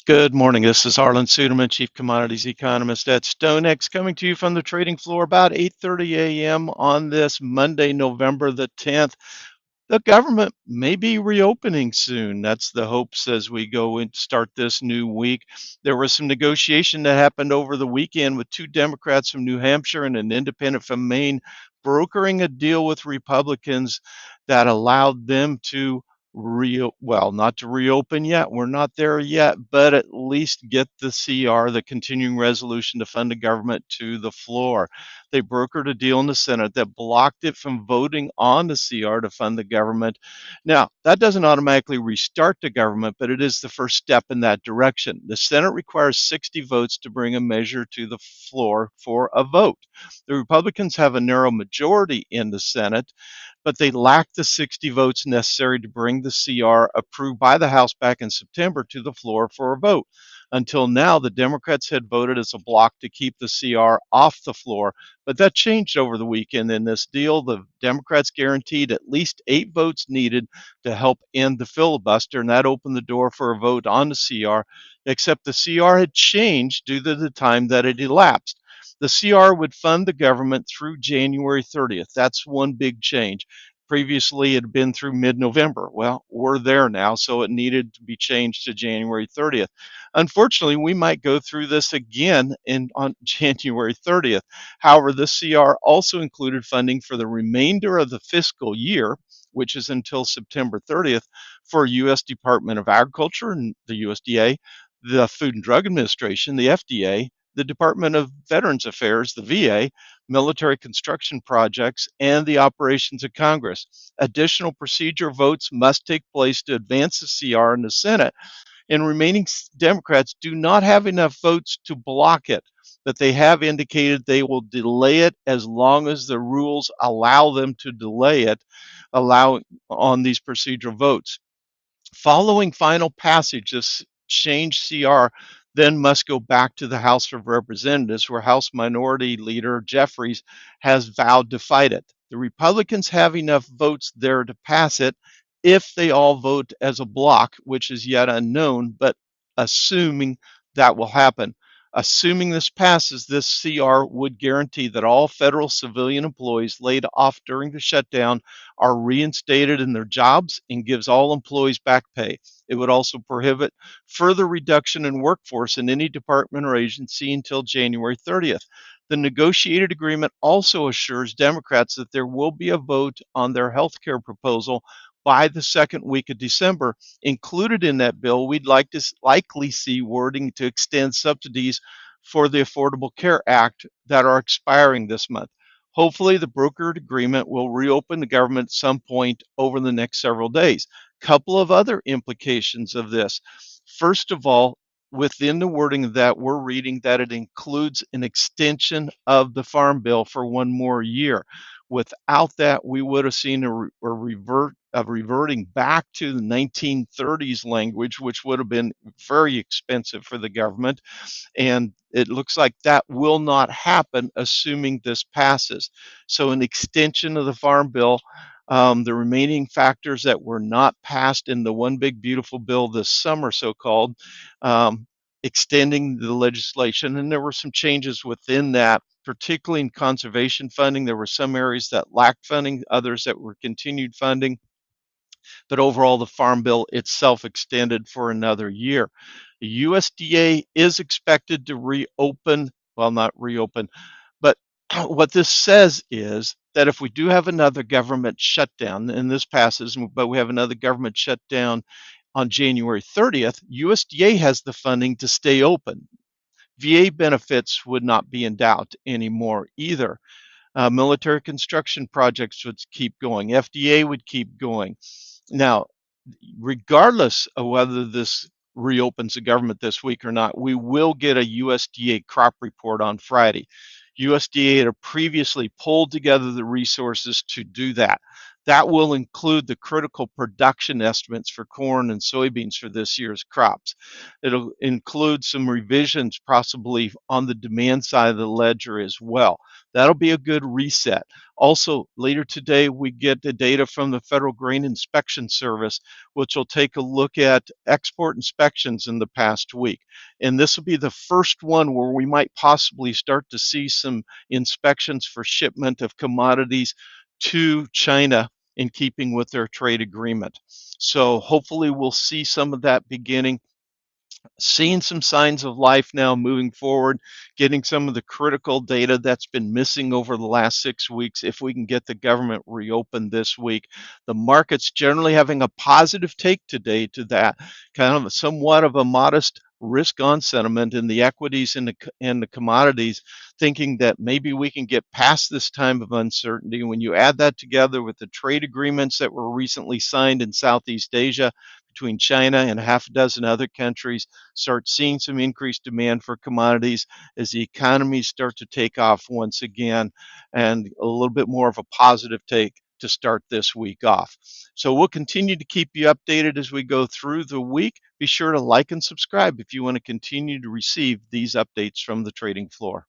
Good morning. This is Arlan Suderman, Chief Commodities Economist at StoneX, coming to you from the trading floor about 8:30 a.m. on this Monday, November the 10th. The government may be reopening soon. That's the hopes as we go and start this new week. There was some negotiation that happened over the weekend with two Democrats from New Hampshire and an independent from Maine brokering a deal with Republicans that allowed them to not to reopen yet. We're not there yet, but at least get the CR, the continuing resolution to fund the government, to the floor. They brokered a deal in the Senate that blocked it from voting on the CR to fund the government. Now, that doesn't automatically restart the government, but it is the first step in that direction. The Senate requires 60 votes to bring a measure to the floor for a vote. The Republicans have a narrow majority in the Senate, but they lack the 60 votes necessary to bring the CR approved by the House back in September to the floor for a vote. Until now, the Democrats had voted as a bloc to keep the CR off the floor, but that changed over the weekend. In this deal, the Democrats guaranteed at least 8 votes needed to help end the filibuster, and that opened the door for a vote on the CR, except the CR had changed due to the time that it elapsed. The CR would fund the government through January 30th. That's one big change. Previously, it had been through mid-November. Well, we're there now, so it needed to be changed to January 30th. Unfortunately, we might go through this again on January 30th. However, the CR also included funding for the remainder of the fiscal year, which is until September 30th, for U.S. Department of Agriculture and the USDA, the Food and Drug Administration, the FDA, the Department of Veterans Affairs, the VA, military construction projects, and the operations of Congress. Additional procedure votes must take place to advance the CR in the Senate, and remaining Democrats do not have enough votes to block it, but they have indicated they will delay it as long as the rules allow them to delay it, allow on these procedural votes. Following final passage, this changed CR then must go back to the House of Representatives, where House Minority Leader Jeffries has vowed to fight it. The Republicans have enough votes there to pass it if they all vote as a block, which is yet unknown, but assuming that will happen. Assuming this passes, this CR would guarantee that all federal civilian employees laid off during the shutdown are reinstated in their jobs and gives all employees back pay. It would also prohibit further reduction in workforce in any department or agency until January 30th. The negotiated agreement also assures Democrats that there will be a vote on their health care proposal by the second week of December. Included in that bill, we'd likely see wording to extend subsidies for the Affordable Care Act that are expiring this month. Hopefully, the brokered agreement will reopen the government at some point over the next several days. Couple of other implications of this. First of all, within the wording that we're reading, that it includes an extension of the Farm Bill for one more year. Without that, we would have seen reverting back to the 1930s language, which would have been very expensive for the government. And it looks like that will not happen, assuming this passes. So an extension of the Farm Bill, the remaining factors that were not passed in the One Big Beautiful Bill this summer, so-called, extending the legislation. And there were some changes within that, particularly in conservation funding. There were some areas that lacked funding, others that were continued funding. But overall, the Farm Bill itself extended for another year. The USDA is expected to reopen, well, not reopen, but what this says is that if we do have another government shutdown, and this passes, but we have another government shutdown on January 30th, USDA has the funding to stay open. VA benefits would not be in doubt anymore either. Military construction projects would keep going. FDA would keep going. Now, regardless of whether this reopens the government this week or not, we will get a USDA crop report on Friday. USDA had previously pulled together the resources to do that. That will include the critical production estimates for corn and soybeans for this year's crops. It'll include some revisions possibly on the demand side of the ledger as well. That'll be a good reset. Also, later today, we get the data from the Federal Grain Inspection Service, which will take a look at export inspections in the past week. And this will be the first one where we might possibly start to see some inspections for shipment of commodities to China in keeping with their trade agreement. So hopefully we'll see some of that beginning, seeing some signs of life now moving forward, getting some of the critical data that's been missing over the last 6 weeks. If we can get the government reopened this week, the market's generally having a positive take today to that, kind of somewhat of a modest risk on sentiment in the equities and the commodities, thinking that maybe we can get past this time of uncertainty. When you add that together with the trade agreements that were recently signed in Southeast Asia between China and half a dozen other countries, start seeing some increased demand for commodities as the economies start to take off once again, and a little bit more of a positive take to start this week off. So we'll continue to keep you updated as we go through the week. Be sure to like and subscribe if you want to continue to receive these updates from the trading floor.